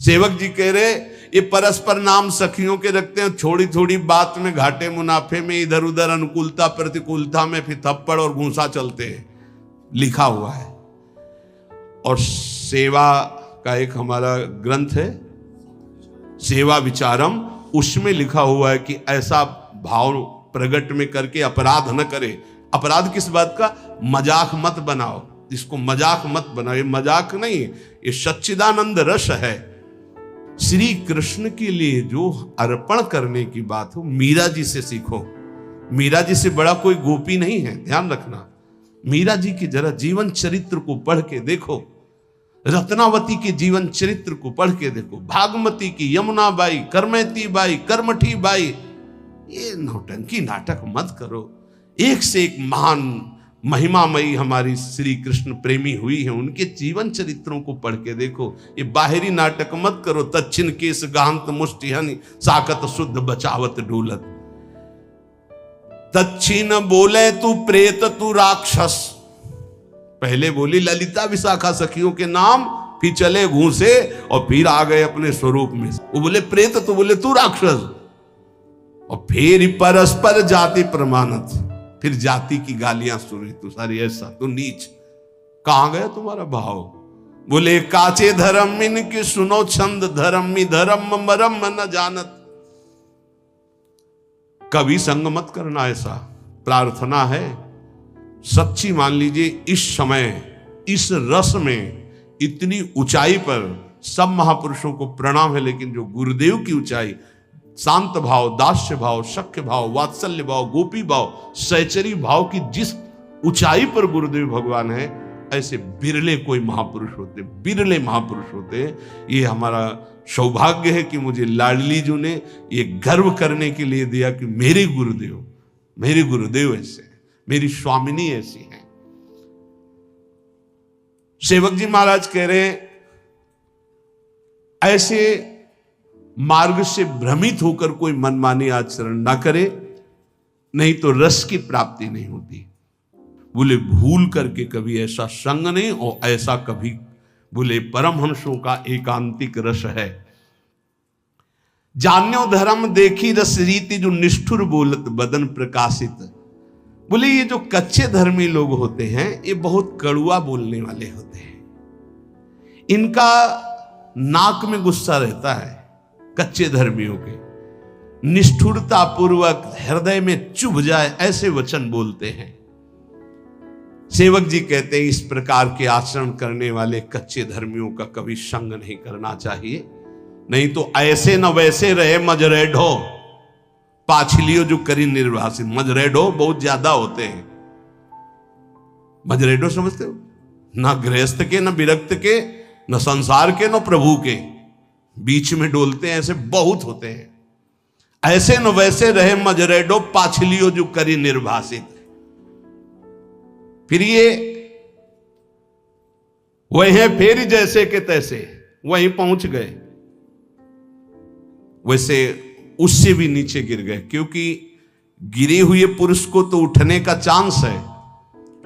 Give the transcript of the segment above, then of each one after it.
सेवक जी कह रहे ये परस्पर नाम सखियों के रखते हैं, थोड़ी थोड़ी बात में घाटे मुनाफे में, इधर उधर अनुकूलता प्रतिकूलता में फिर थप्पड़ और घूंसा चलते हैं, लिखा हुआ है। और सेवा का एक हमारा ग्रंथ है सेवा विचारम, उसमें लिखा हुआ है कि ऐसा भाव प्रकट में करके अपराध न करे। अपराध किस बात का? मजाक मत बनाओ, इसको मजाक मत बनाओ, ये मजाक नहीं, ये सच्चिदानंद रस है। श्री कृष्ण के लिए जो अर्पण करने की बात हो, मीरा जी से सीखो। मीरा जी से बड़ा कोई गोपी नहीं है, ध्यान रखना। मीरा जी की जरा जीवन चरित्र को पढ़ के देखो, रत्नावती के जीवन चरित्र को पढ़ के देखो, भागमती की, यमुना बाई, करमैती बाई, कर्मठी बाई। ये नौटंकी नाटक मत करो। एक से एक महान महिमामयी हमारी श्री कृष्ण प्रेमी हुई है, उनके जीवन चरित्रों को पढ़ के देखो। ये बाहरी नाटक मत करो। तच्छिन केस गांत मुष्टिहनि साकत शुद्ध बचावत डोलत। तच्छिन बोले तू प्रेत तू राक्षस, पहले बोली ललिता विशाखा सखियों के नाम, फिर चले घूसे और फिर आ गए अपने स्वरूप में। वो बोले प्रेत तो बोले तू राक्षस, और फिर परस्पर जाति प्रमाणत, फिर जाति की गालियां सुनी, तू सारी ऐसा, तू नीच। कहां गया तुम्हारा भाव? बोले काचे धर्मिन की सुनो छंद, धर्मी धर्म मरम न जानत। कभी संग मत करना, ऐसा प्रार्थना है सच्ची। मान लीजिए इस समय इस रस में इतनी ऊंचाई पर सब महापुरुषों को प्रणाम है, लेकिन जो गुरुदेव की ऊंचाई, शांत भाव, दास्य भाव, सख्य भाव, वात्सल्य भाव, गोपी भाव, सहचरी भाव की जिस ऊंचाई पर गुरुदेव भगवान है, ऐसे बिरले कोई महापुरुष होते, बिरले महापुरुष होते। ये हमारा सौभाग्य है कि मुझे लाडली जी ने ये गर्व करने के लिए दिया कि मेरे गुरुदेव ऐसे, मेरी स्वामिनी ऐसी है। सेवक जी महाराज कह रहे ऐसे मार्ग से भ्रमित होकर कोई मनमानी आचरण ना करे, नहीं तो रस की प्राप्ति नहीं होती। बोले भूल करके कभी ऐसा संग नहीं, और ऐसा कभी, बोले परमहंसों का एकांतिक रस है। जान्यो धर्म देखी रस रीति, जो निष्ठुर बोलत बदन प्रकाशित। बोले ये जो कच्चे धर्मी लोग होते हैं, ये बहुत कड़ुआ बोलने वाले होते हैं। इनका नाक में गुस्सा रहता है, कच्चे धर्मियों के। निष्ठुरता पूर्वक हृदय में चुभ जाए ऐसे वचन बोलते हैं। सेवक जी कहते हैं इस प्रकार के आचरण करने वाले कच्चे धर्मियों का कभी संग नहीं करना चाहिए, नहीं तो ऐसे न वैसे रहे मजरेढो, पाछलियों जो करी निर्वासित। मजरेढो बहुत ज्यादा होते हैं। मजरेढो समझते हो? ना गृहस्थ के, न विरक्त के, न संसार के, न प्रभु के, बीच में डोलते हैं, ऐसे बहुत होते हैं। ऐसे न वैसे रहे मजरेढो, पाछलियों जो करी निर्वासित। फिर ये वही फेर जैसे के तैसे वहीं पहुंच गए, वैसे उससे भी नीचे गिर गए। क्योंकि गिरे हुए पुरुष को तो उठने का चांस है,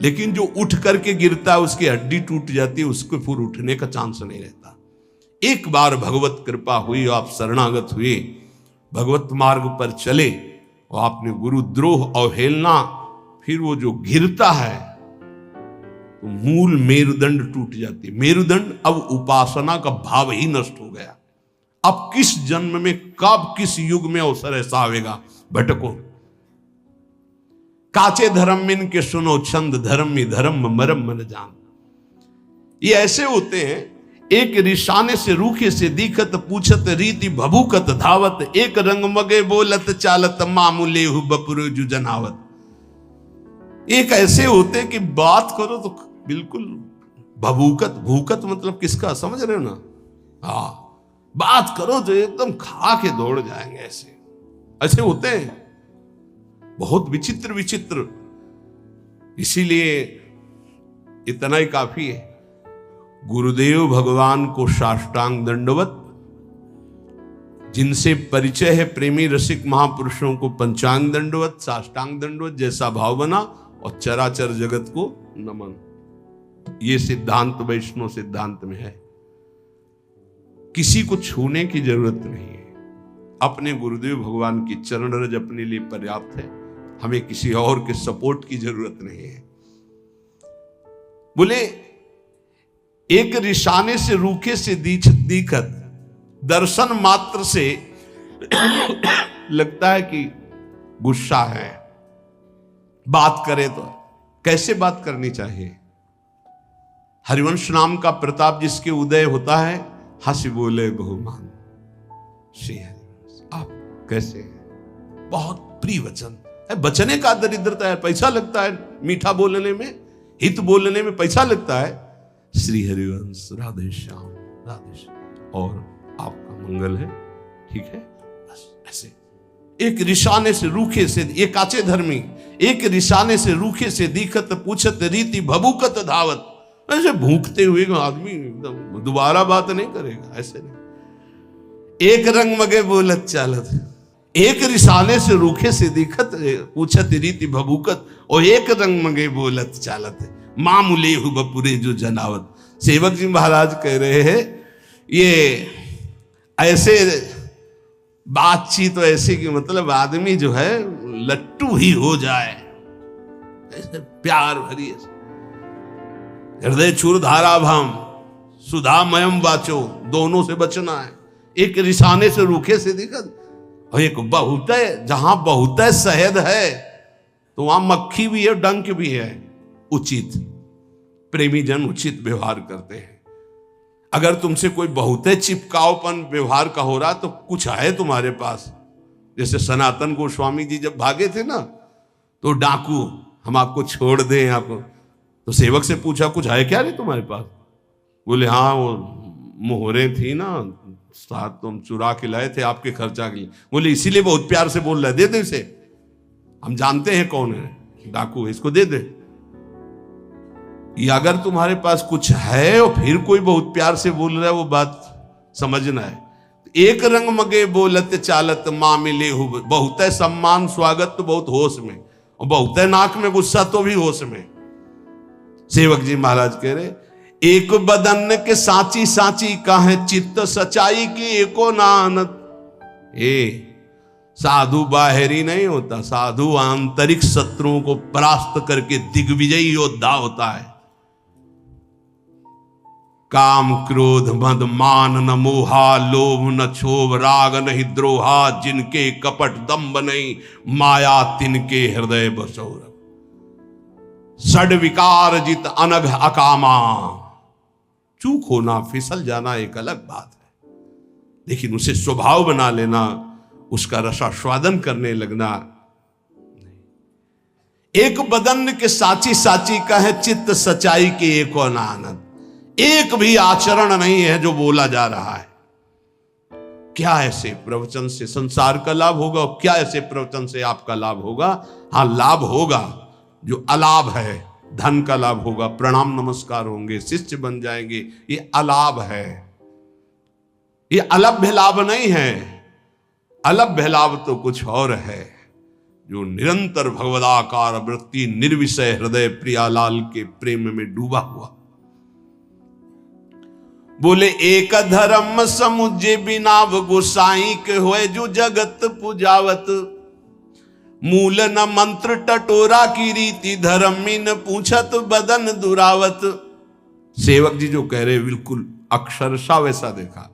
लेकिन जो उठ करके गिरता है उसकी हड्डी टूट जाती है, उसको फिर उठने का चांस नहीं रहता। एक बार भगवत कृपा हुई, आप शरणागत हुए, भगवत मार्ग पर चले, और आपने गुरुद्रोह अवहेलना, फिर वो जो गिरता है तो मूल मेरुदंड टूट जाती है। मेरुदंड, अब उपासना का भाव ही नष्ट हो गया। अब किस जन्म में, कब, किस युग में अवसर ऐसा आवेगा, भटको। काचे धर्मिन के सुनो छंद, धर्मी धर्म मरम मन जान। ये ऐसे होते हैं, एक रिशाने से रूखे से दिखत, पूछत रीति भभूकत धावत, एक रंग मगे बोलत चालत, मामूले हु बपुर जु जनावत। एक ऐसे होते कि बात करो तो बिल्कुल भभूकत, भूकत मतलब किसका, समझ रहे हो ना? हाँ, बात करो तो एकदम खा के दौड़ जाएंगे। ऐसे होते हैं, बहुत विचित्र विचित्र। इसीलिए इतना ही काफी है, गुरुदेव भगवान को साष्टांग दंडवत। जिनसे परिचय है प्रेमी रसिक महापुरुषों को पंचांग दंडवत, साष्टांग दंडवत जैसा भाव बना, और चराचर जगत को नमन। ये सिद्धांत वैष्णव सिद्धांत में है। किसी को छूने की जरूरत नहीं है। अपने गुरुदेव भगवान की चरण रज अपने लिए पर्याप्त है, हमें किसी और के सपोर्ट की जरूरत नहीं है। बोले एक रिसाने से रूखे से दीखत, दर्शन मात्र से लगता है कि गुस्सा है। बात करे तो कैसे बात करनी चाहिए? हरिवंश नाम का प्रताप जिसके उदय होता है, हंस बोले बहुमान श्री हरिवंश। आप कैसे हैं? बहुत प्रिय वचन है। बचने का दरिद्रता है, पैसा लगता है मीठा बोलने में, हित बोलने में पैसा लगता है। श्री हरिवंश राधे श्याम राधे श्याम और आपका मंगल है, ठीक है। बस ऐसे एक रिसाने से रूखे से, एक काचे धर्मी, एक रिसाने से रूखे से दीखत पूछत रीति भभूकत धावत। ऐसे भूखते हुए आदमी एकदम दोबारा बात नहीं करेगा, ऐसे नहीं। एक रंग मगे बोलत चालत, एक रिसाने से रूखे से दिखत पूछत रीति भभूकत, और एक रंग मगे बोलत चालत मामूले हु बपुरे जो जनावत। सेवक जी महाराज कह रहे हैं ये ऐसे बातचीत तो ऐसे कि मतलब आदमी जो है लट्टू ही हो जाए, ऐसे प्यार भरी हृदय चूर धारा भाम सुधामयम वाचो, दोनों से बचना है। एक रिसाने से रूखे से दिक्कत, और एक बहुत है, जहां बहुत है शहद है तो वहां मक्खी भी है, डंक भी है। उचित प्रेमी जन उचित व्यवहार करते हैं। अगर तुमसे कोई बहुत है चिपकावपन व्यवहार का हो रहा तो कुछ है तुम्हारे पास। जैसे सनातन गोस्वामी जी जब भागे थे ना, तो डाकू हम आपको छोड़ दें, आपको तो सेवक से पूछा कुछ है क्या रे तुम्हारे पास? बोले हाँ वो मोहरे थी ना साथ, तुम चुरा के लाए थे आपके खर्चा के लिए। बोले इसीलिए बहुत प्यार से बोल रहा है, दे दे इसे, हम जानते हैं कौन है डाकू है, इसको दे दे। या अगर तुम्हारे पास कुछ है और फिर कोई बहुत प्यार से बोल रहा है, वो बात समझना है। एक रंग मगे बोलत चालत माँ मिले हु, बहुत है सम्मान स्वागत तो बहुत होश में, और बहुत है नाक में गुस्सा तो भी होश में। सेवक जी महाराज कह रहे एक बदन के साची साची काहे चित्त सच्चाई की एको नानत। साधु बाहरी नहीं होता, साधु आंतरिक शत्रुओं को परास्त करके दिग्विजयी योद्धा होता है। काम क्रोध मद मान न मोहा, लोभ न क्षोभ राग नहीं द्रोहा, जिनके कपट दम्भ नहीं माया तिनके हृदय बसौर। षड विकार जित अनघ अकामा, चूक होना फिसल जाना एक अलग बात है, लेकिन उसे स्वभाव बना लेना, उसका रसास्वादन करने लगना। एक बदन के साची साची का है चित्त सच्चाई के एको आनंद। एक भी आचरण नहीं है जो बोला जा रहा है। क्या ऐसे प्रवचन से संसार का लाभ होगा और क्या ऐसे प्रवचन से आपका लाभ होगा? हाँ लाभ होगा, जो अलाभ है धन का लाभ होगा, प्रणाम नमस्कार होंगे, शिष्य बन जाएंगे, ये अलाभ है, ये अलभ्य लाभ नहीं है। अलभ्य लाभ तो कुछ और है, जो निरंतर भगवदाकार वृत्ति निर्विषय हृदय प्रियालाल के प्रेम में डूबा हुआ। बोले एक धर्म समुझे बिना गोसाई के होए जो जगत पुजावत, मूल न मंत्र टटोरा की रीति धर्मी न पूछत बदन दुरावत। सेवक जी जो कह रहे बिल्कुल अक्षरशः वैसा देखा।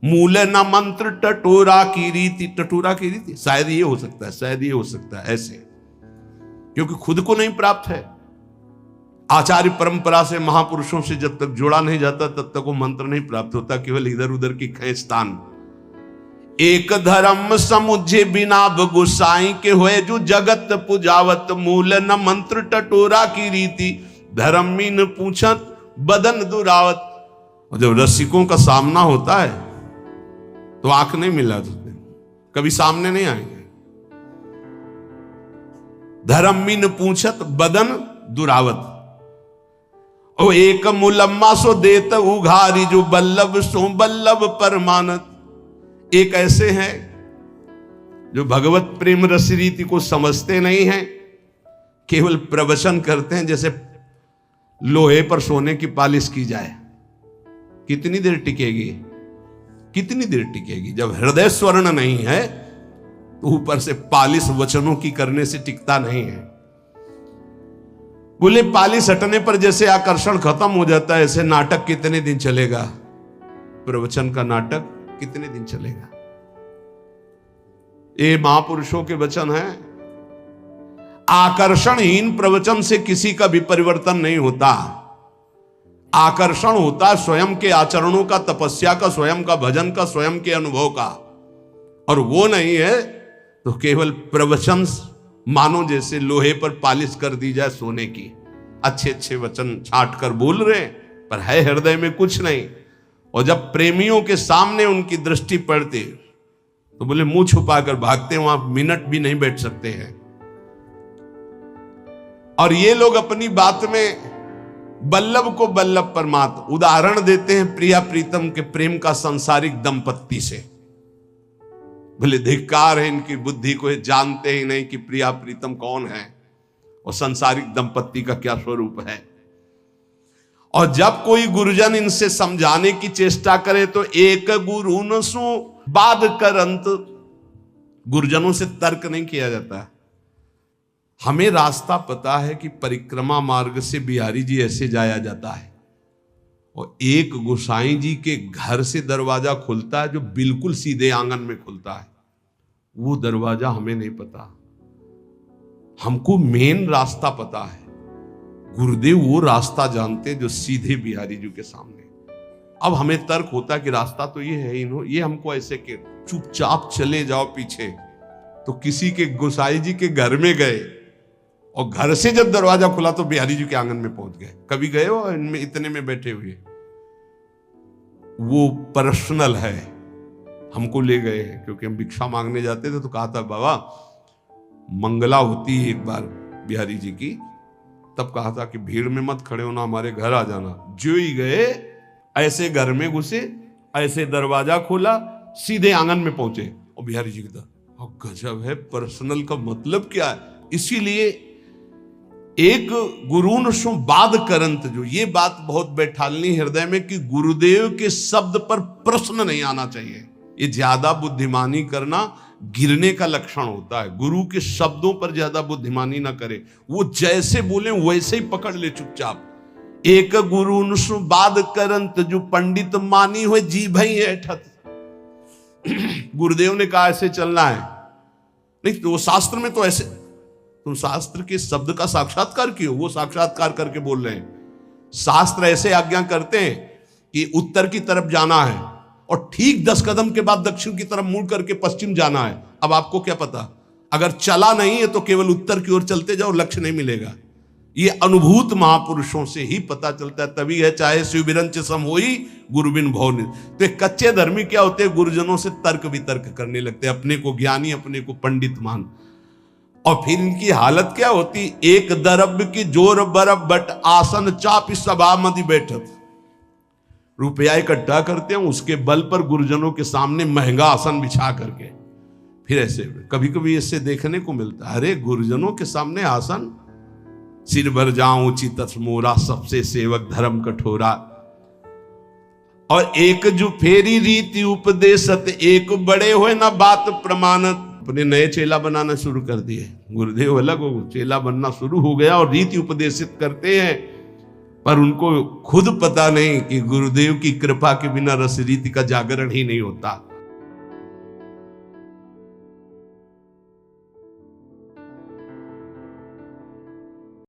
मूल न मंत्र टटोरा की रीति, टटोरा की रीति शायद ये हो सकता है, शायद ये हो सकता है ऐसे, क्योंकि खुद को नहीं प्राप्त है। आचार्य परंपरा से महापुरुषों से जब तक जोड़ा नहीं जाता तब तक वो मंत्र नहीं प्राप्त होता, केवल इधर उधर की खेचतान। एक धर्म समुझे बिना गुसाई के होए जो जगत पुजावत, मूल न मंत्र टटोरा की रीति धर्मी न पूछत बदन दुरावत। और जब रसिकों का सामना होता है तो आंख नहीं मिलाते, कभी सामने नहीं आएंगे। धर्मी न पूछत बदन दुरावत। ओ एक मुलम्मा सो देत उघारी जो बल्लभ सो बल्लभ परमानत। एक ऐसे हैं जो भगवत प्रेम रस रीति को समझते नहीं हैं, केवल प्रवचन करते हैं जैसे लोहे पर सोने की पालिश की जाए। कितनी देर टिकेगी? कितनी देर टिकेगी? जब हृदय स्वर्ण नहीं है तो ऊपर से पालिश वचनों की करने से टिकता नहीं है। बोले पालिश हटने पर जैसे आकर्षण खत्म हो जाता है, ऐसे नाटक कितने दिन चलेगा? प्रवचन का नाटक कितने दिन चलेगा? ये महापुरुषों के वचन हैं। आकर्षणहीन प्रवचन से किसी का भी परिवर्तन नहीं होता। आकर्षण होता है स्वयं के आचरणों का, तपस्या का, स्वयं का भजन का, स्वयं के अनुभव का। और वो नहीं है तो केवल प्रवचन मानो जैसे लोहे पर पालिश कर दी जाए सोने की। अच्छे अच्छे वचन छाट कर बोल रहे हैं पर है हृदय में कुछ नहीं। और जब प्रेमियों के सामने उनकी दृष्टि पड़ती तो बोले मुंह छुपाकर भागते, वहां मिनट भी नहीं बैठ सकते हैं। और ये लोग अपनी बात में बल्लभ को बल्लभ परमात्मा उदाहरण देते हैं प्रिया प्रीतम के प्रेम का सांसारिक दंपत्ति से। बोले धिक्कार है इनकी बुद्धि को, जानते ही नहीं कि प्रिया प्रीतम कौन है और सांसारिक दंपत्ति का क्या स्वरूप है। और जब कोई गुरुजन इनसे समझाने की चेष्टा करे तो एक गुरु न सो बाद करंत, गुरुजनों से तर्क नहीं किया जाता। हमें रास्ता पता है कि परिक्रमा मार्ग से बिहारी जी ऐसे जाया जाता है, और एक गोसाई जी के घर से दरवाजा खुलता है जो बिल्कुल सीधे आंगन में खुलता है। वो दरवाजा हमें नहीं पता, हमको मेन रास्ता पता है। गुरुदेव वो रास्ता जानते जो सीधे बिहारी जी के सामने। अब हमें तर्क होता है कि रास्ता तो ये है, ये हमको ऐसे के चुपचाप चले जाओ पीछे। तो किसी के गोसाई जी के घर में गए और घर से जब दरवाजा खुला तो बिहारी जी के आंगन में पहुंच गए। कभी गए हो इनमें इतने में बैठे हुए? वो पर्सनल है, हमको ले गए हैं क्योंकि हम भिक्षा मांगने जाते थे। तो कहा था बाबा मंगला होती है एक बार बिहारी जी की, तब कहा था कि भीड़ में मत खड़े होना, हमारे घर आ जाना। जो ही गए ऐसे घर में घुसे, ऐसे दरवाजा खोला, सीधे आंगन में पहुंचे और बिहारी जी की तरफ। गजब है, पर्सनल का मतलब क्या है? इसीलिए एक गुरुन सो बाद करंत, जो ये बात बहुत बैठालनी हृदय में कि गुरुदेव के शब्द पर प्रश्न नहीं आना चाहिए। ये ज्यादा बुद्धिमानी करना गिरने का लक्षण होता है। गुरु के शब्दों पर ज्यादा बुद्धिमानी ना करे, वो जैसे बोले वैसे ही पकड़ ले चुपचाप। एक गुरु सु बाद करंत, जो पंडित मानी हुए जी भई ऐठत। गुरुदेव ने कहा ऐसे चलना है, नहीं तो वो शास्त्र में तो ऐसे, तुम शास्त्र के शब्द का साक्षात्कार क्यों? वो साक्षात्कार करके बोल रहे हैं। शास्त्र ऐसे आज्ञा करते हैं कि उत्तर की तरफ जाना है और ठीक 10 कदम के बाद दक्षिण की तरफ मुड़ करके पश्चिम जाना है। अब आपको क्या पता, अगर चला नहीं है तो केवल उत्तर की ओर चलते जाओ, लक्ष्य नहीं मिलेगा। ये अनुभूत महापुरुषों से ही पता चलता है। तभी है चाहे शिवबिरंच सम होई गुरुबिन भव निधि। तो एक कच्चे धर्मी क्या होते हैं, गुरुजनों से तर्क वितर्क करने लगते हैं, अपने को ज्ञानी, अपने को पंडित मान। और फिर इनकी हालत क्या होती, एक दरब की जोर बरब बट आसन चाप सभा मधि बैठत। रुपया इकट्ठा करते हैं, उसके बल पर गुरुजनों के सामने महंगा आसन बिछा करके फिर ऐसे कभी कभी इससे देखने को मिलता है, अरे गुरुजनों के सामने आसन, सिर भर जाऊं उचित मोरा, सबसे सेवक धर्म कठोरा। और एक जो फेरी रीति उपदेशत, एक बड़े हुए ना बात प्रमाणत। अपने नए चेला बनाना शुरू कर दिए, गुरुदेव अलग हो, चेला बनना शुरू हो गया और रीति उपदेशित करते हैं। पर उनको खुद पता नहीं कि गुरुदेव की कृपा के बिना रस रीति का जागरण ही नहीं होता।